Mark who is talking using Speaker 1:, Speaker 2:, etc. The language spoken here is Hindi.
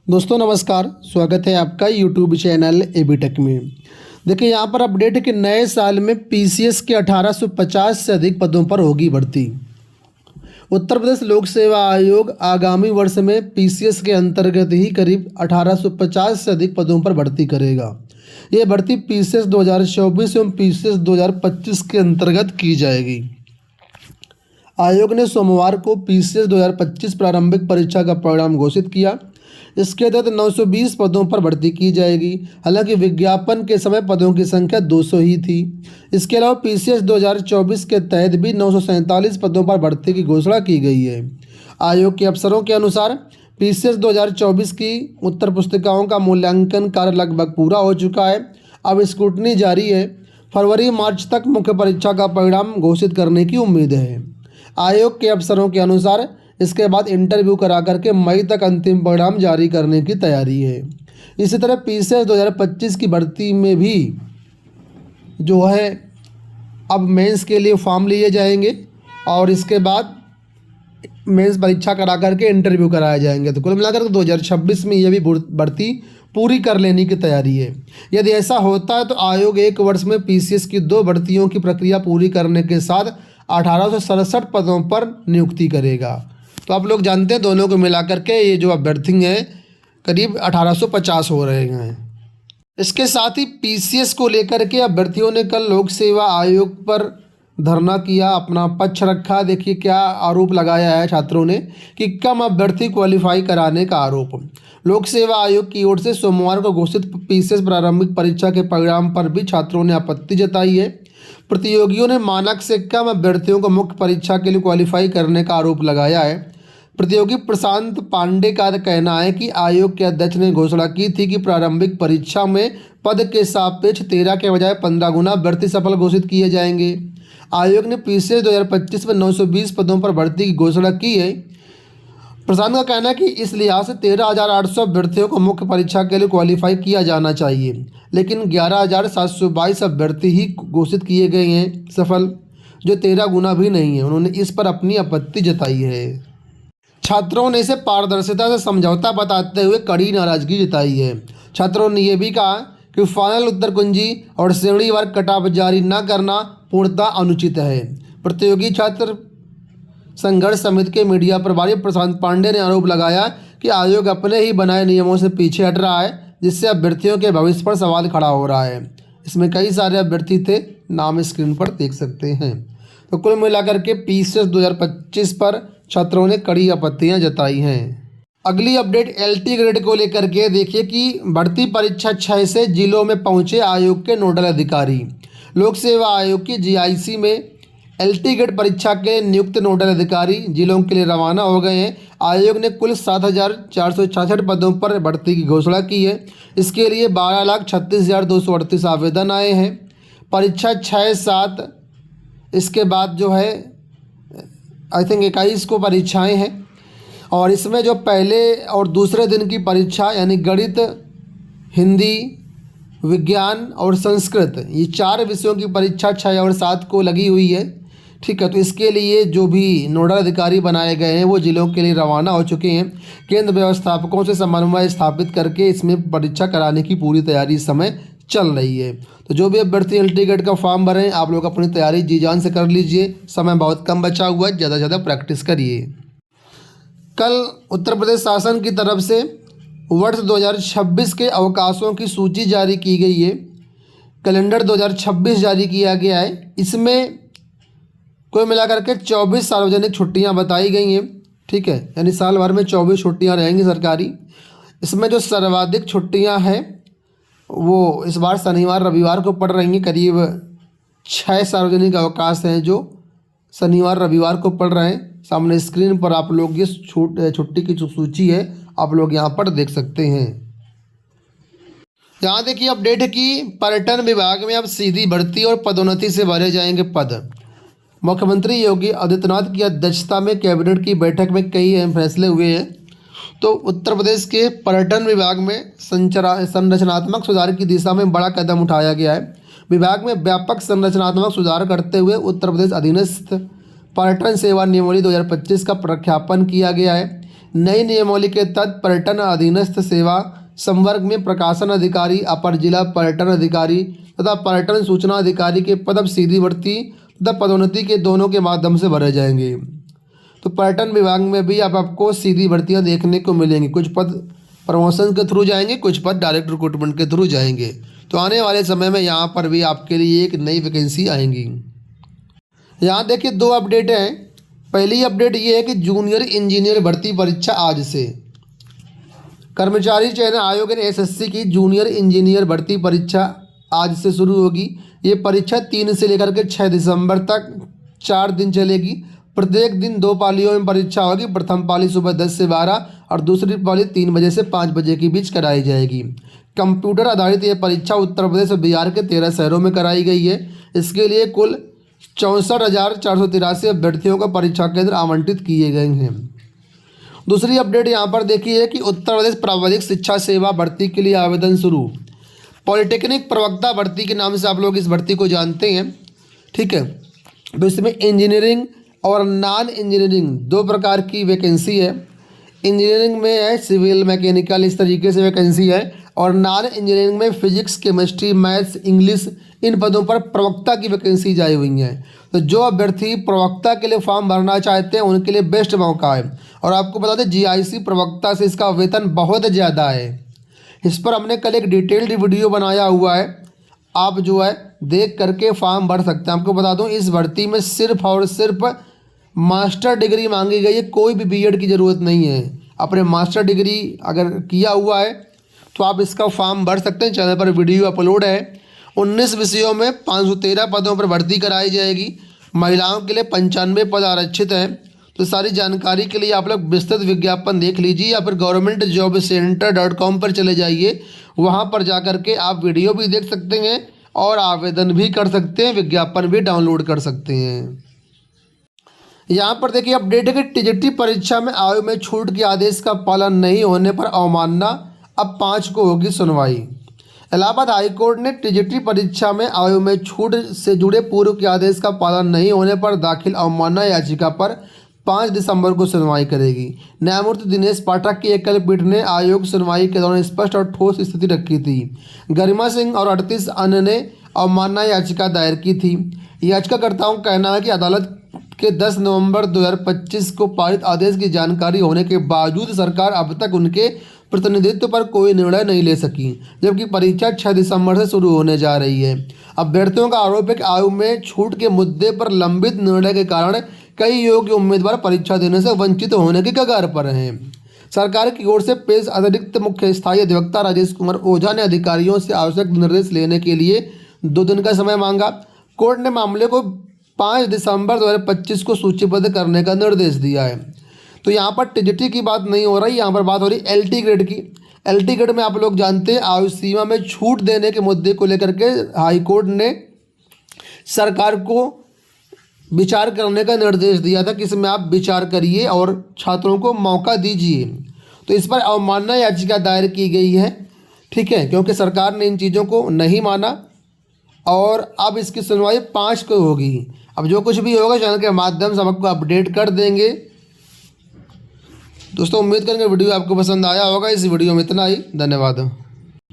Speaker 1: दोस्तों नमस्कार, स्वागत है आपका यूट्यूब चैनल एबी टेक में। देखिए यहाँ पर अपडेट है कि नए साल में पीसीएस के 1850 से अधिक पदों पर होगी भर्ती। उत्तर प्रदेश लोक सेवा आयोग आगामी वर्ष में पीसीएस के अंतर्गत ही करीब 1850 से अधिक पदों पर भर्ती करेगा। ये भर्ती पीसीएस 2024 एवं पीसीएस 2025 के अंतर्गत की जाएगी। आयोग ने सोमवार को पीसीएस 2025 प्रारंभिक परीक्षा का परिणाम घोषित किया। इसके तहत 920 पदों पर भर्ती की जाएगी। हालांकि विज्ञापन के समय पदों की संख्या 200 ही थी। इसके अलावा पीसीएस 2024 के तहत भी 947 पदों पर भर्ती की घोषणा की गई है। आयोग के अफसरों के अनुसार पीसीएस 2024 की उत्तर पुस्तिकाओं का मूल्यांकन कार्य लगभग पूरा हो चुका है। अब स्क्रूटनी जारी है। फरवरी मार्च तक मुख्य परीक्षा का परिणाम घोषित करने की उम्मीद है। आयोग के अफसरों के अनुसार इसके बाद इंटरव्यू करा करके मई तक अंतिम परिणाम जारी करने की तैयारी है। इसी तरह पीसीएस 2025 की भर्ती में भी जो है अब मेंस के लिए फॉर्म लिए जाएंगे और इसके बाद मेंस परीक्षा करा करके इंटरव्यू कराए जाएंगे। तो कुल मिलाकर 2026 में ये भी भर्ती पूरी कर लेने की तैयारी है। यदि ऐसा होता है तो आयोग एक वर्ष में पीसीएस की 2 भर्तियों की प्रक्रिया पूरी करने के साथ 1867 पदों पर नियुक्ति करेगा। तो आप लोग जानते हैं दोनों को मिलाकर के ये जो अभ्यर्थी हैं करीब 1850 हो रहे हैं। इसके साथ ही पीसीएस को लेकर के अभ्यर्थियों ने कल लोक सेवा आयोग पर धरना किया, अपना पक्ष रखा। देखिए क्या आरोप लगाया है छात्रों ने कि कम अभ्यर्थी क्वालिफाई कराने का आरोप। लोक सेवा आयोग की ओर से सोमवार को घोषित पीसीएस प्रारंभिक परीक्षा के परिणाम पर भी छात्रों ने आपत्ति जताई है। प्रतियोगियों ने मानक से कम अभ्यर्थियों को मुख्य परीक्षा के लिए क्वालिफाई करने का आरोप लगाया है। प्रतियोगी प्रशांत पांडे का कहना है कि आयोग के अध्यक्ष ने घोषणा की थी कि प्रारंभिक परीक्षा में पद के सापेक्ष 13 के बजाय 15 गुना अभ्यर्थी सफल घोषित किए जाएंगे। आयोग ने पीसीएस 2025 में 920 पदों पर भर्ती की घोषणा की है। प्रशांत का कहना है कि इस लिहाज से 13,800 अभ्यर्थियों को मुख्य परीक्षा के लिए क्वालिफाई किया जाना चाहिए, लेकिन 11,722 अभ्यर्थी ही घोषित किए गए हैं सफल, जो 13 गुना भी नहीं है। उन्होंने इस पर अपनी आपत्ति जताई है। छात्रों ने इसे पारदर्शिता से समझौता बताते हुए कड़ी नाराजगी जताई है। छात्रों ने यह भी कहा कि फाइनल उत्तर कुंजी और श्रेणीवार कटऑफ जारी न करना पूर्णतः अनुचित है। प्रतियोगी छात्र संघर्ष समिति के मीडिया प्रभारी प्रशांत पांडे ने आरोप लगाया कि आयोग अपने ही बनाए नियमों से पीछे हट रहा है, जिससे अभ्यर्थियों के भविष्य पर सवाल खड़ा हो रहा है। इसमें कई सारे अभ्यर्थी थे, नाम स्क्रीन पर देख सकते हैं। तो कुल मिलाकर के पीसीएस 2025 पर छात्रों ने कड़ी आपत्तियां जताई हैं। अगली अपडेट एलटी ग्रेड को लेकर के देखिए कि भर्ती परीक्षा 6 से जिलों में पहुंचे आयोग के नोडल अधिकारी। लोक सेवा आयोग की जीआईसी में एलटी ग्रेड परीक्षा के नियुक्त नोडल अधिकारी जिलों के लिए रवाना हो गए हैं। आयोग ने कुल 7,466 पदों पर भर्ती की घोषणा की है। इसके लिए 12,36,238 आवेदन आए हैं। परीक्षा 6-7 इसके बाद जो है आई थिंक 21 को परीक्षाएं हैं और इसमें जो पहले और दूसरे दिन की परीक्षा यानी गणित, हिंदी, विज्ञान और संस्कृत, ये 4 विषयों की परीक्षा 6 और 7 को लगी हुई है। ठीक है, तो इसके लिए जो भी नोडल अधिकारी बनाए गए हैं वो जिलों के लिए रवाना हो चुके हैं। केंद्र व्यवस्थापकों से समन्वय स्थापित करके इसमें परीक्षा कराने की पूरी तैयारी इस समय चल रही है। तो जो भी अभ्यर्थी एलटी ग्रेड का फॉर्म भरें, आप लोग अपनी तैयारी जी जान से कर लीजिए। समय बहुत कम बचा हुआ है, ज़्यादा से ज़्यादा प्रैक्टिस करिए। कल उत्तर प्रदेश शासन की तरफ से वर्ष 2026 के अवकाशों की सूची जारी की गई है। कैलेंडर 2026 जारी किया गया है। इसमें कुल मिलाकर के 24 सार्वजनिक छुट्टियां बताई गई हैं। ठीक है, यानी साल भर में 24 छुट्टियां रहेंगी सरकारी। इसमें जो सर्वाधिक छुट्टियां हैं वो इस बार शनिवार रविवार को पड़ रही हैं। करीब 6 सार्वजनिक अवकाश हैं जो शनिवार रविवार को पड़ रहे हैं। सामने स्क्रीन पर आप लोग ये छुट्टी की जो सूची है आप लोग यहाँ पर देख सकते हैं। यहाँ देखिए अपडेट है कि पर्यटन विभाग में अब सीधी भर्ती और पदोन्नति से भरे जाएंगे पद। मुख्यमंत्री योगी आदित्यनाथ की अध्यक्षता में कैबिनेट की बैठक में कई अहम फैसले हुए हैं। तो उत्तर प्रदेश के पर्यटन विभाग में संरचनात्मक सुधार की दिशा में बड़ा कदम उठाया गया है। विभाग में व्यापक संरचनात्मक सुधार करते हुए उत्तर प्रदेश अधीनस्थ पर्यटन सेवा नियमावली 2025 का प्रख्यापन किया गया है। नई नियमावली के तहत पर्यटन अधीनस्थ सेवा संवर्ग में प्रकाशन अधिकारी, अपर जिला पर्यटन अधिकारी तथा पर्यटन सूचना अधिकारी के पद अब सीधी भर्ती तथा पदोन्नति के दोनों के माध्यम से भरे जाएंगे। तो पर्यटन विभाग में भी अब आपको सीधी भर्तियां देखने को मिलेंगी। कुछ पद प्रमोशन के थ्रू जाएंगे, कुछ पद डायरेक्ट रिक्रूटमेंट के थ्रू जाएंगे। तो आने वाले समय में यहाँ पर भी आपके लिए एक नई वैकेंसी आएंगी। यहाँ देखिए 2 अपडेट हैं। पहली अपडेट ये है कि जूनियर इंजीनियर भर्ती परीक्षा आज से। कर्मचारी चयन आयोग ने एसएससी की जूनियर इंजीनियर भर्ती परीक्षा आज से शुरू होगी। ये परीक्षा 3 से लेकर के 6 दिसंबर तक 4 दिन चलेगी। प्रत्येक दिन 2 पालियों में परीक्षा होगी। प्रथम पाली सुबह 10 से 12 और दूसरी पाली 3 बजे से 5 बजे के बीच कराई जाएगी। कंप्यूटर आधारित ये परीक्षा उत्तर प्रदेश और बिहार के 13 शहरों में कराई गई है। इसके लिए कुल 64,483 अभ्यर्थियों को परीक्षा केंद्र आवंटित किए गए हैं। दूसरी अपडेट यहाँ पर देखिए कि उत्तर प्रदेश प्राविधिक शिक्षा सेवा भर्ती के लिए आवेदन शुरू। पॉलिटेक्निक प्रवक्ता भर्ती के नाम से आप लोग इस भर्ती को जानते हैं, ठीक है। तो इसमें इंजीनियरिंग और नॉन इंजीनियरिंग 2 प्रकार की वैकेंसी है। इंजीनियरिंग में है सिविल, मैकेनिकल, इस तरीके से वैकेंसी है। और नॉन इंजीनियरिंग में फिजिक्स, केमिस्ट्री, मैथ्स, इंग्लिश, इन पदों पर प्रवक्ता की वैकेंसी जारी हुई है। तो जो अभ्यर्थी प्रवक्ता के लिए फॉर्म भरना चाहते हैं उनके लिए बेस्ट मौका है। और आपको बता दें जीआईसी प्रवक्ता से इसका वेतन बहुत ज़्यादा है। इस पर हमने कल एक डिटेल्ड वीडियो बनाया हुआ है, आप जो है देख करके फॉर्म भर सकते हैं। आपको बता दूं इस भर्ती में सिर्फ और सिर्फ मास्टर डिग्री मांगी गई है, कोई भी बीएड की ज़रूरत नहीं है। अपने मास्टर डिग्री अगर किया हुआ है तो आप इसका फॉर्म भर सकते हैं। चैनल पर वीडियो अपलोड है। 19 विषयों में 513 पदों पर भर्ती कराई जाएगी। महिलाओं के लिए 95 पद आरक्षित हैं। तो सारी जानकारी के लिए आप लोग विस्तृत विज्ञापन देख लीजिए या फिर governmentjobcenter.com पर चले जाइए। वहाँ पर जा कर के आप वीडियो भी देख सकते हैं और आवेदन भी कर सकते हैं, विज्ञापन भी डाउनलोड कर सकते हैं। यहाँ पर देखिए अपडेट है कि टीजीटी परीक्षा में आयु में छूट के आदेश का पालन नहीं होने पर अवमानना, अब 5 को होगी सुनवाई। इलाहाबाद हाईकोर्ट ने टीजीटी परीक्षा में आयु में छूट से जुड़े पूर्व के आदेश का पालन नहीं होने पर दाखिल अवमानना याचिका पर 5 दिसंबर को सुनवाई करेगी। न्यायमूर्ति दिनेश पाठक की एकल पीठ ने आयोग सुनवाई के दौरान स्पष्ट और ठोस स्थिति रखी थी। गरिमा सिंह और 38 अन्य ने अवमानना याचिका दायर की थी। याचिकाकर्ताओं का कहना है कि अदालत के 10 नवंबर 2025 को पारित आदेश की जानकारी होने के बावजूद सरकार अब तक उनके प्रतिनिधित्व पर कोई निर्णय नहीं ले सकी, जबकि परीक्षा 6 दिसंबर से शुरू होने जा रही है। अभ्यर्थियों का आरोप है कि आयु में छूट के मुद्दे पर लंबित निर्णय के कारण कई योग्य उम्मीदवार परीक्षा देने से वंचित होने के कगार पर हैं। सरकार की ओर से पेश अतिरिक्त मुख्य स्थायी अधिवक्ता राजेश कुमार ओझा ने अधिकारियों से आवश्यक निर्देश लेने के लिए 2 दिन का समय मांगा। कोर्ट ने मामले को 5 दिसंबर 2025 को सूचीबद्ध करने का निर्देश दिया है। तो यहाँ पर टीजीटी की बात नहीं हो रही, यहाँ पर बात हो रही एलटी ग्रेड की। एलटी ग्रेड में आप लोग जानते हैं आयु सीमा में छूट देने के मुद्दे को लेकर के हाईकोर्ट ने सरकार को विचार करने का निर्देश दिया था कि इसमें आप विचार करिए और छात्रों को मौका दीजिए। तो इस पर अवमानना याचिका दायर की गई है, ठीक है, क्योंकि सरकार ने इन चीज़ों को नहीं माना और अब इसकी सुनवाई 5 को होगी। अब जो कुछ भी होगा चैनल के माध्यम से हम आपको अपडेट कर देंगे। दोस्तों उम्मीद करेंगे वीडियो आपको पसंद आया होगा। इस वीडियो में इतना ही, धन्यवाद।